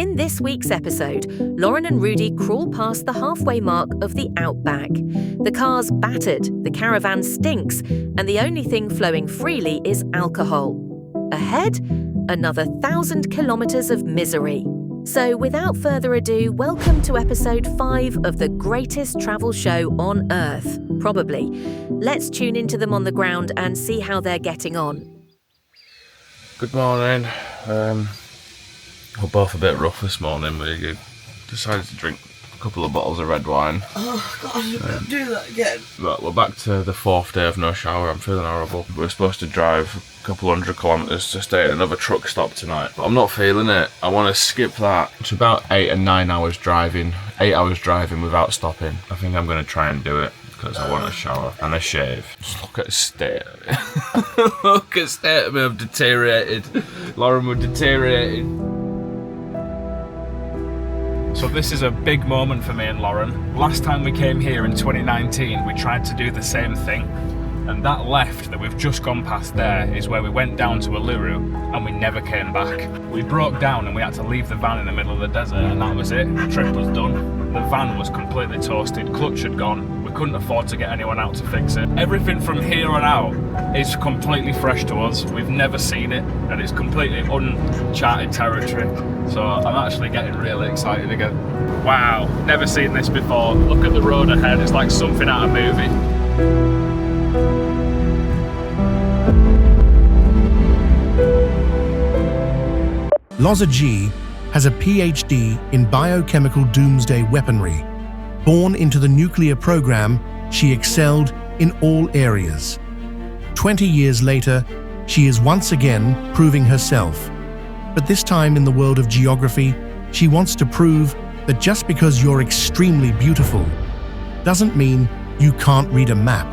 In this week's episode, Lauren and Rudy crawl past the halfway mark of the Outback. The car's battered, the caravan stinks, and the only thing flowing freely is alcohol. Ahead, another 1,000 kilometres of misery. So without further ado, welcome to episode 5 of the greatest travel show on Earth, probably. Let's tune into them on the ground and see how they're getting on. Good morning. We're both a bit rough this morning. We decided to drink a couple of bottles of red wine. Oh God, don't do that again. But we're back to the 4th day of no shower. I'm feeling horrible. We're supposed to drive a couple 100 kilometres to stay at another truck stop tonight, but I'm not feeling it. I want to skip that. It's about 8 and 9 hours driving. 8 hours driving without stopping. I think I'm going to try and do it because I want a shower and a shave. Just look at the state of me. Look at the state of me. I've deteriorated. Lauren, we're deteriorating. So this is a big moment for me and Lauren. Last time we came here in 2019, we tried to do the same thing. And that left that we've just gone past there is where we went down to Uluru and we never came back. We broke down and we had to leave the van in the middle of the desert, and that was it. The trip was done. The van was completely toasted, clutch had gone. We couldn't afford to get anyone out to fix it. Everything from here on out is completely fresh to us. We've never seen it and it's completely uncharted territory. So I'm actually getting really excited again. Wow, never seen this before. Look at the road ahead, it's like something out of a movie. Loza G has a PhD in biochemical doomsday weaponry. Born into the nuclear program, she excelled in all areas. 20 years later, she is once again proving herself. But this time in the world of geography, she wants to prove that just because you're extremely beautiful doesn't mean you can't read a map.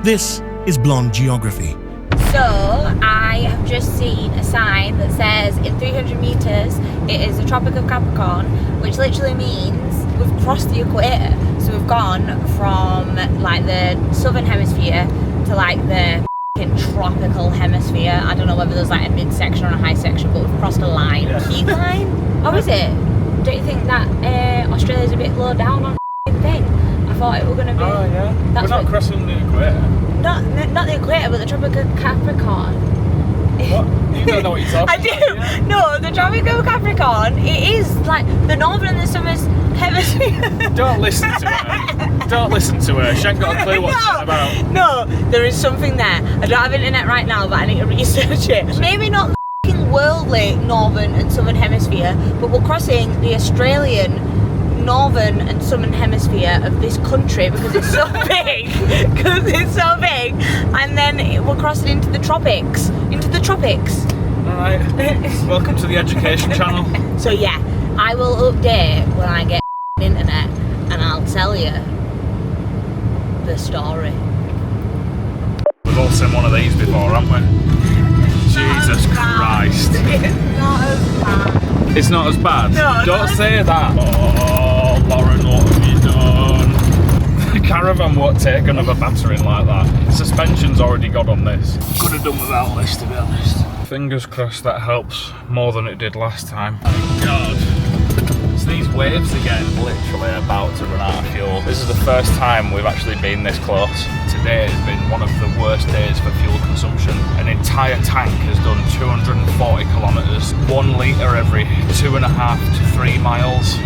This is Blonde Geography. So, I have just seen a sign that says in 300 metres it is the Tropic of Capricorn, which literally means we've crossed the equator. So we've gone from like the southern hemisphere to like the tropical hemisphere. I don't know whether there's like a midsection or a high section, but we've crossed a line. Yeah. Heat line? Oh, is it? Don't you think that Australia's a bit low down on thing? I thought it were going to be... Oh yeah, we're not crossing the equator. Not the equator, but the Tropic of Capricorn. What? You don't know what you're talking I do. about, yeah? No, the Tropic of Capricorn, it is like the northern and the southern hemisphere. Don't listen to her. Don't listen to her. She ain't got a clue what she's about. No, there is something there. I don't have internet right now, but I need to research it. Maybe not the f***ing worldly northern and southern hemisphere, but we're crossing the Australian northern and southern hemisphere of this country because it's so big. And then we're crossing into the tropics. Alright, welcome to the education channel. So yeah, I will update when I get internet and I'll tell you the story. We've all seen one of these before, haven't we? Jesus Christ. It's not as bad. It's not as bad? No, don't say that. Oh, Lauren, what have you done? The caravan won't take another battering like that. Suspension's already got on this. Could have done without this, to be honest. Fingers crossed that helps more than it did last time. Thank God. So these waves are getting literally about to run out of fuel. This is the first time we've actually been this close. Today has been one of the worst days for fuel consumption. An entire tank has done 240 kilometres, 1 litre every 2.5 to 3 miles.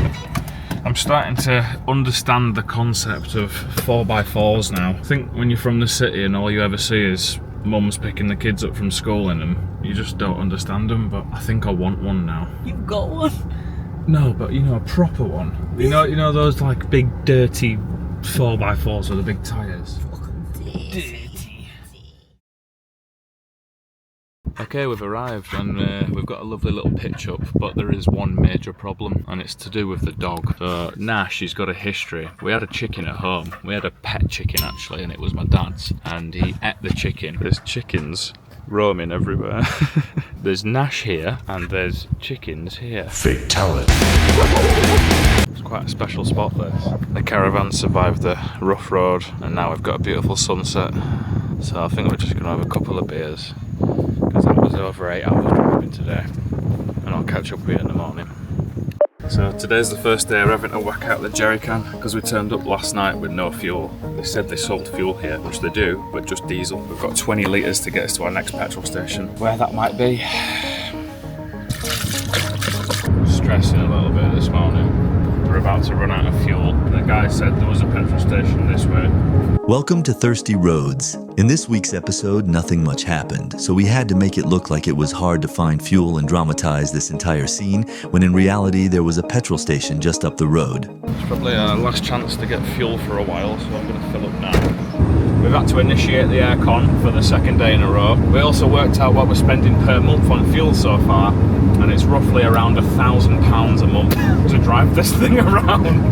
I'm starting to understand the concept of 4x4s now. I think when you're from the city and all you ever see is mums picking the kids up from school in them, you just don't understand them, but I think I want one now. You've got one? No, but you know, a proper one. You know those like big dirty 4x4s with the big tyres? Dirty. Okay, we've arrived and we've got a lovely little pitch up, but there is one major problem and it's to do with the dog. So Nash, he's got a history. We had a chicken at home. We had a pet chicken actually, and it was my dad's, and he ate the chicken. There's chickens roaming everywhere. There's Nash here and there's chickens here. Fatality. It's quite a special spot, this. The caravan survived the rough road and now we've got a beautiful sunset. So I think we're just going to have a couple of beers because that was over 8 hours driving today, and I'll catch up with you in the morning. So today's the first day of having to whack out the jerry can because we turned up last night with no fuel. They said they sold fuel here, which they do, but just diesel. We've got 20 litres to get us to our next petrol station. Where that might be. Stressing a little bit this morning. We're about to run out of fuel. The guy said there was a petrol station this way. Welcome to Thirsty Roads. In this week's episode, nothing much happened, so we had to make it look like it was hard to find fuel and dramatize this entire scene, when in reality there was a petrol station just up the road. It's probably our last chance to get fuel for a while, so I'm going to fill up now. We've had to initiate the aircon for the second day in a row. We also worked out what we're spending per month on fuel so far, and it's roughly around £1,000 a month to drive this thing around.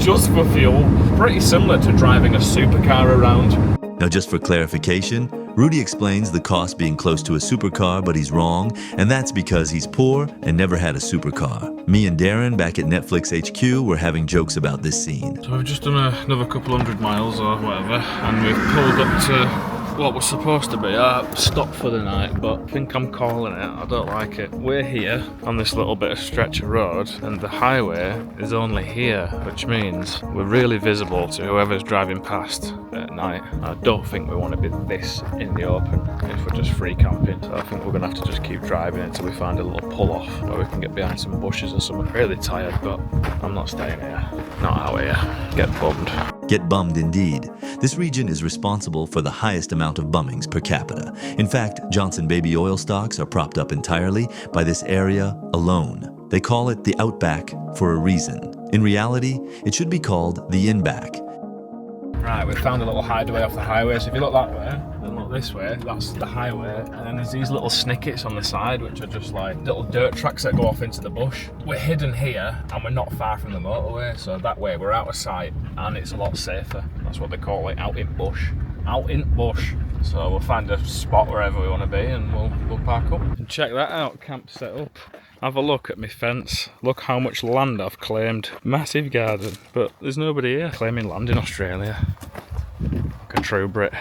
Just for fuel. Pretty similar to driving a supercar around. Now, just for clarification, Rudy explains the cost being close to a supercar, but he's wrong, and that's because he's poor and never had a supercar. Me and Darren, back at Netflix HQ, were having jokes about this scene. So we've just done another couple hundred miles or whatever, and we've pulled up to what was supposed to be a stop for the night, but I think I'm calling it. I don't like it. We're here on this little bit of stretch of road, and the highway is only here, which means we're really visible to whoever's driving past at night. I don't think we want to be this in the open if we're just free camping, so I think we're going to have to just keep driving until we find a little pull-off where we can get behind some bushes or something. Really tired, but I'm not staying here. Not out here. Get bummed. Get bummed indeed. This region is responsible for the highest amount of bummings per capita. In fact, Johnson baby oil stocks are propped up entirely by this area alone. They call it the Outback for a reason. In reality, it should be called the Inback. Right, we've found a little hideaway off the highway, so if you look that way and look this way, that's the highway, and then there's these little snickets on the side which are just like little dirt tracks that go off into the bush. We're hidden here and we're not far from the motorway, so that way we're out of sight and it's a lot safer. That's what they call it, out in bush. Out in bush. So we'll find a spot wherever we want to be and we'll park up. And check that out, camp set up. Have a look at my fence. Look how much land I've claimed. Massive garden, but there's nobody here claiming land in Australia. Like a true Brit.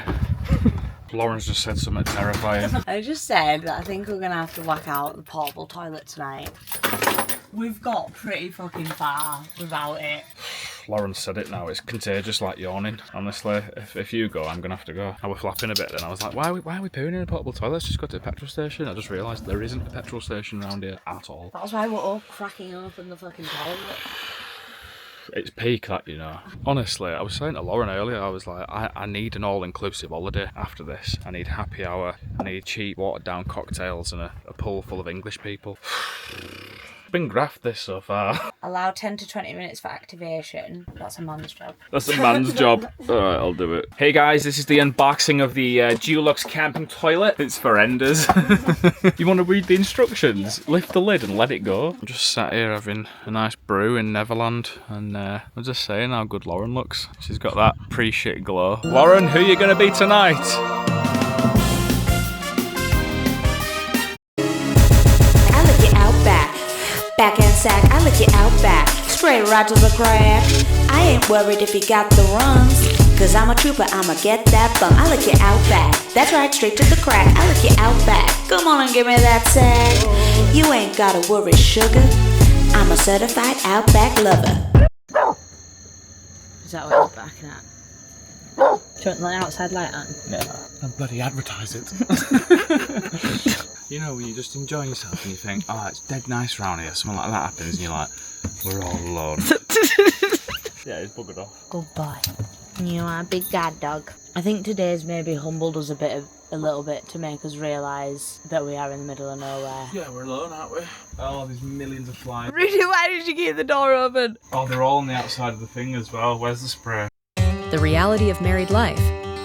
Lauren's just said something terrifying. I just said that I think we're going to have to whack out the portable toilet tonight. We've got pretty fucking far without it. Lauren said it now, it's contagious like yawning. Honestly, if you go, I'm going to have to go. I was flapping a bit then. I was like, why are we pooing in a portable toilet? Let's just go to the petrol station. I just realised there isn't a petrol station around here at all. That's why we're all cracking open the fucking toilet. It's peak, that, you know. Honestly, I was saying to Lauren earlier, I was like, I need an all-inclusive holiday after this. I need happy hour, I need cheap watered-down cocktails and a pool full of English people. Been graft this so far. Allow 10 to 20 minutes for activation. That's a man's job. That's a man's job. Alright, I'll do it. Hey guys, this is the unboxing of the Dulux camping toilet. It's for enders. You want to read the instructions? Yeah. Lift the lid and let it go. I'm just sat here having a nice brew in Neverland, and I'm just saying how good Lauren looks. She's got that pre-shit glow. Lauren, who are you going to be tonight? Back and sack, I lick it out back, straight right to the crack. I ain't worried if you got the runs, cause I'm a trooper, I'ma get that bum. I lick it out back, that's right, straight to the crack. I lick it out back, come on and give me that sack. You ain't gotta worry, sugar, I'm a certified Outback lover. Is that what it's backing at? Do you want the outside light on? No. I'll bloody advertise it. You know, when you're just enjoying yourself and you think, oh, it's dead nice round here, something like that happens and you're like, we're all alone. Yeah, he's buggered off. Good boy. You are a big guard dog. I think today's maybe humbled us a little bit to make us realise that we are in the middle of nowhere. Yeah, we're alone, aren't we? Oh, there's millions of flies. Rudy, why did you keep the door open? Oh, they're all on the outside of the thing as well. Where's the spray? The reality of married life,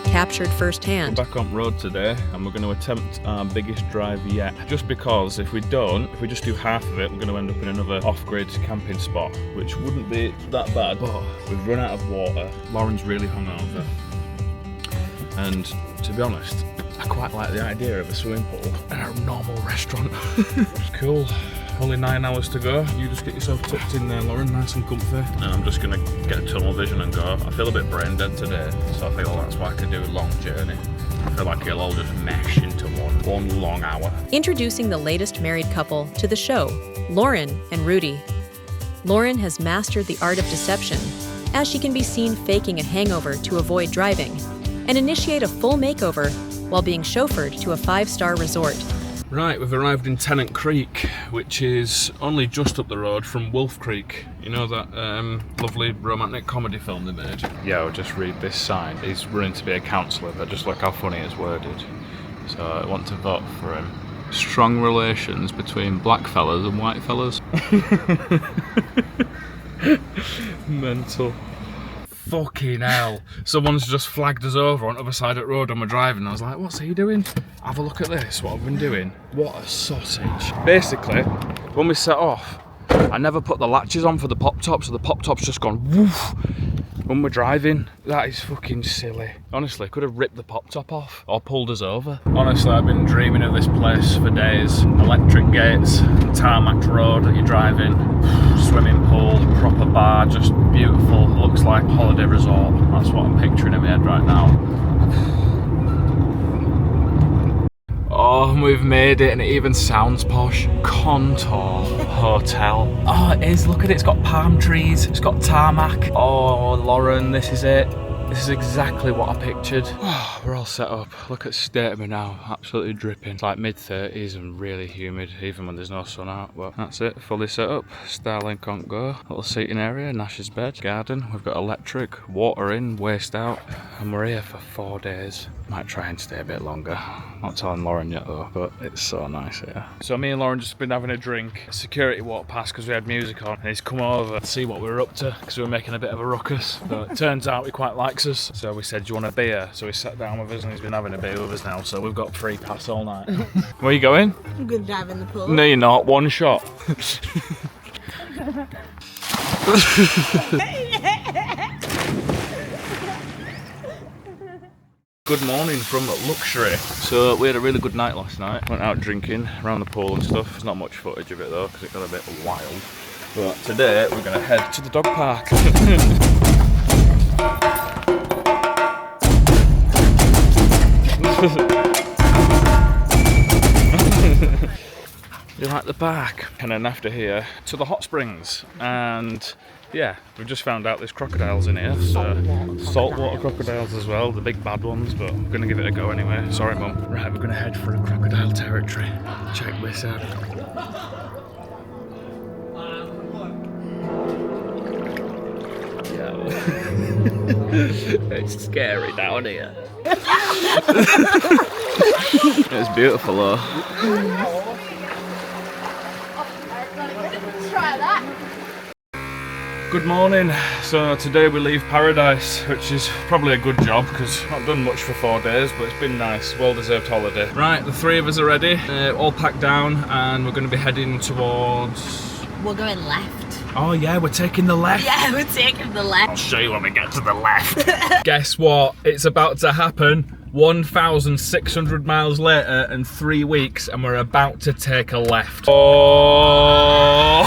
captured firsthand. We're back on road today and we're going to attempt our biggest drive yet. Just because if we just do half of it, we're going to end up in another off-grid camping spot, which wouldn't be that bad. But we've run out of water. Lauren's really hungover. And to be honest, I quite like the idea of a swimming pool and a normal restaurant. Cool. Only 9 hours to go. You just get yourself tucked in there, Lauren, nice and comfy. And I'm just gonna get tunnel vision and go. I feel a bit brain dead today, so I feel that's why I can do a long journey. I feel like it'll all just mesh into one long hour. Introducing the latest married couple to the show, Lauren and Rudy. Lauren has mastered the art of deception, as she can be seen faking a hangover to avoid driving, and initiate a full makeover while being chauffeured to a 5-star resort. Right, we've arrived in Tennant Creek, which is only just up the road from Wolf Creek. You know that lovely romantic comedy film they made? Yeah, I'll just read this sign. He's running to be a councillor, but just look how funny it's worded. So I want to vote for him. Strong relations between black fellas and white fellas. Mental. Fucking hell. Someone's just flagged us over on the other side of the road and we're driving. I was like, what's he doing? Have a look at this, what I've been doing. What a sausage. Basically, when we set off, I never put the latches on for the pop-top, so the pop-top's just gone woof when we're driving. That is fucking silly. Honestly, could have ripped the pop-top off or pulled us over. Honestly, I've been dreaming of this place for days. Electric gates, tarmac road that you're driving, swimming pool, proper bar, just beautiful. Looks like a holiday resort. That's what I'm picturing in my head right now. Oh, we've made it and it even sounds posh. Contour Hotel. Oh, it is. Look at it. It's got palm trees. It's got tarmac. Oh, Lauren, this is it. This is exactly what I pictured. Oh, we're all set up. Look at the state of me now. Absolutely dripping. It's like mid-30s and really humid, even when there's no sun out. But that's it. Fully set up. Starlink on go. Little seating area. Nash's bed. Garden. We've got electric. Water in. Waste out. And we're here for 4 days. Might try and stay a bit longer. Not telling Lauren yet though, but it's so nice here. So me and Lauren just been having a drink. Security walked past because we had music on. And he's come over to see what we were up to because we were making a bit of a ruckus. But it turns out he quite likes us. So we said, do you want a beer? So he sat down with us and he's been having a beer with us now. So we've got free pass all night. Where are you going? I'm going to dive in the pool. No, you're not. One shot. Good morning from luxury. So we had a really good night last night. Went out drinking around the pool and stuff. There's not much footage of it though because it got a bit wild. But today we're going to head to the dog park. You like the park? And then after here to the hot springs. And yeah, we've just found out there's crocodiles in here, so saltwater crocodiles as well, the big bad ones, but I'm gonna give it a go anyway. Sorry mum. Right, we're gonna head for a crocodile territory. Check this out. It's scary down here. It's beautiful though. Good morning. So today we leave paradise, which is probably a good job because I've not done much for 4 days, but it's been nice, well-deserved holiday. Right, the 3 of us are ready, all packed down, and we're going to be heading towards... We're going left. Oh yeah, we're taking the left. Yeah, we're taking the left. I'll show you when we get to the left. Guess what? It's about to happen. 1,600 miles later and 3 weeks, and we're about to take a left. Oh!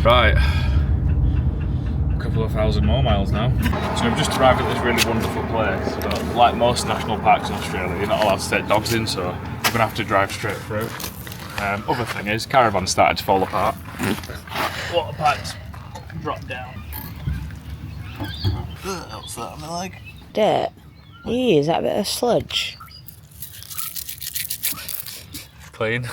Right. A couple of thousand more miles now. So we've just arrived at this really wonderful place. But like most national parks in Australia, you're not allowed to take dogs in, so we're going to have to drive straight through. Other thing is, caravan started to fall apart. Water pipes dropped down. What's that on the leg? Dirt. Is that a bit of sludge? Clean.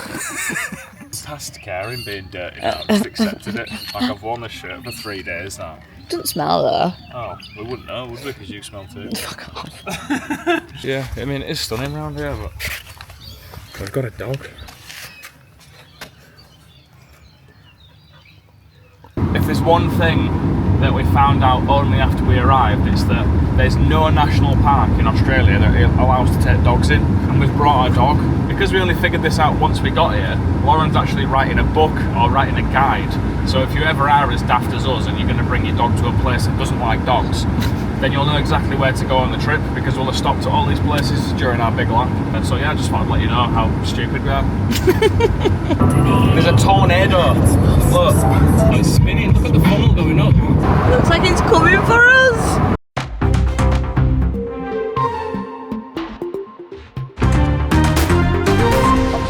Past caring being dirty now, I've just accepted it. Like I've worn this shirt for 3 days now. Doesn't smell though. Oh, we wouldn't know, would we? Because you smell too. Fuck off. Yeah, I mean, it is stunning around here, but we've got a dog. If there's one thing that we found out only after we arrived, it's that there's no national park in Australia that allows to take dogs in, and we've brought our dog. Because we only figured this out once we got here, Lauren's actually writing a book or writing a guide. So if you ever are as daft as us and you're going to bring your dog to a place that doesn't like dogs, then you'll know exactly where to go on the trip, because we'll have stopped at all these places during our big lap. And so yeah, I just thought I'd let you know how stupid we are. There's a tornado. Look, it's spinning. Look at the funnel going up. Looks like it's coming for us.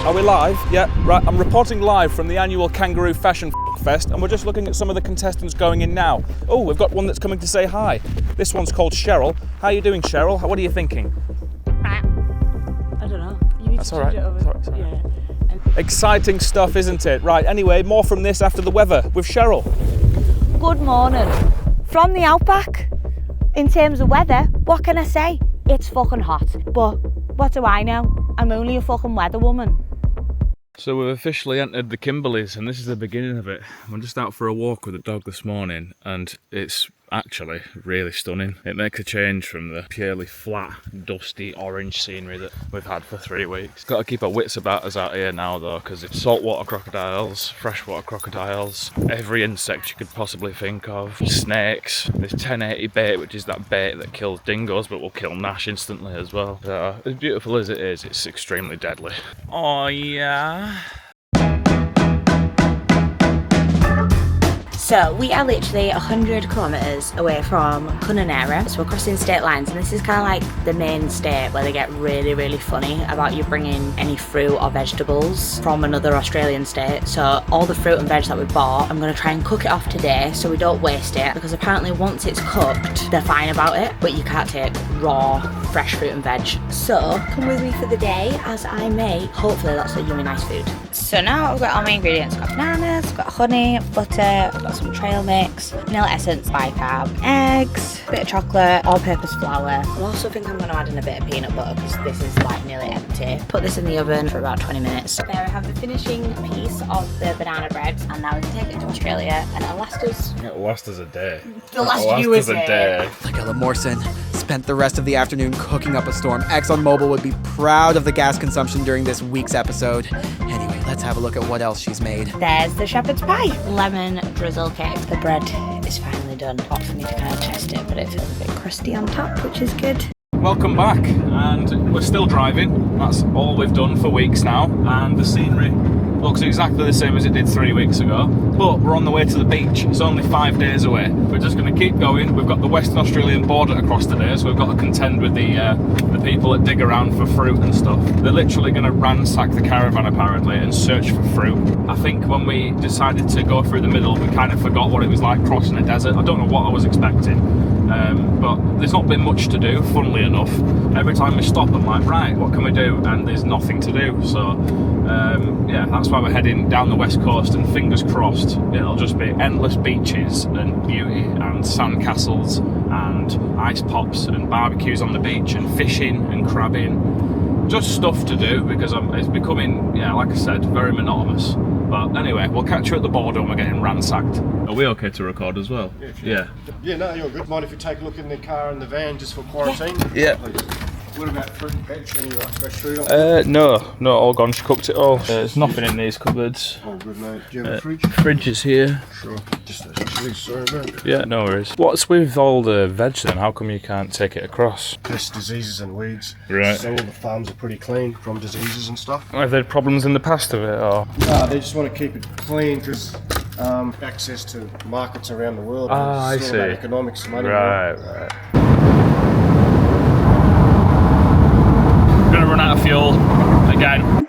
I Are we live? Yeah, right. I'm reporting live from the annual Kangaroo Fashion Fest, and we're just looking at some of the contestants going in now. Oh, we've got one that's coming to say hi. This one's called Cheryl. How are you doing, Cheryl? What are you thinking? I don't know. You need That's to all right. change it over. Sorry, sorry. Yeah. Exciting stuff, isn't it? Right, anyway, more from this after the weather with Cheryl. Good morning. From the Outback, in terms of weather, what can I say? It's fucking hot. But what do I know? I'm only a fucking weather woman. So we've officially entered the Kimberleys, and this is the beginning of it. I'm just out for a walk with the dog this morning, and it's actually really stunning. It makes a change from the purely flat, dusty, orange scenery that we've had for 3 weeks. Got to keep our wits about us out here now though, because it's saltwater crocodiles, freshwater crocodiles, every insect you could possibly think of, snakes. There's 1080 bait, which is that bait that kills dingoes but will kill Nash instantly as well. So, as beautiful as it is, it's extremely deadly. Oh yeah. So we are literally 100 kilometres away from Kununurra, so we're crossing state lines, and this is kind of like the main state where they get really, really funny about you bringing any fruit or vegetables from another Australian state. So all the fruit and veg that we bought, I'm going to try and cook it off today so we don't waste it, because apparently once it's cooked, they're fine about it, but you can't take raw, fresh fruit and veg. So come with me for the day as I make, hopefully lots of yummy nice food. So now I've got all my ingredients. I've got bananas, I've got honey, butter, I've got some trail mix, vanilla essence, bicarb, eggs, a bit of chocolate, all-purpose flour. I also think I'm going to add in a bit of peanut butter because this is like nearly empty. Put this in the oven for about 20 minutes. There I have the finishing piece of the banana bread, and now we can take it to Australia, and it'll last us... It'll last us a day. It'll last you a day. Like Ella Morrison spent the rest of the afternoon cooking up a storm. ExxonMobil would be proud of the gas consumption during this week's episode. Anyway, let's have a look at what else she's made. There's the shepherd's pie. Lemon drizzle cake. The bread is finally done. Hot for me to kind of test it, but it feels a bit crusty on top, which is good. Welcome back, and we're still driving. That's all we've done for weeks now, and the scenery looks exactly the same as it did 3 weeks ago, but we're on the way to the beach. It's only 5 days away. We're just going to keep going. We've got the Western Australian border across today, so we've got to contend with the people that dig around for fruit and stuff. They're literally going to ransack the caravan apparently and search for fruit. I think when we decided to go through the middle, we kind of forgot what it was like crossing a desert. I don't know what I was expecting. But there's not been much to do, funnily enough. Every time we stop, I'm like, right, what can we do? And there's nothing to do. So, yeah, that's why we're heading down the west coast, and fingers crossed, it'll just be endless beaches and beauty and sand castles and ice pops and barbecues on the beach and fishing and crabbing. Just stuff to do, because it's becoming, yeah, like I said, very monotonous. But anyway, we'll catch you at the border when we're getting ransacked. Are we okay to record as well? Yeah. Yeah, no, you're good. Mind if you take a look in the car and the van just for quarantine? Yeah. What about fruit and veg? Any like fresh fruit on? No, all gone. She cooked it all. There's nothing in these cupboards. Oh, good mate. Do you have a fridge? Fridge is here. Sure. Just please, sorry mate. Yeah, no worries. What's with all the veg then? How come you can't take it across? Pests, diseases and weeds. Right. So all the farms are pretty clean from diseases and stuff. Have there problems in the past of it, or? No, they just want to keep it clean because access to markets around the world. I it's all see. about economics, money. Right. Gonna run out of fuel again.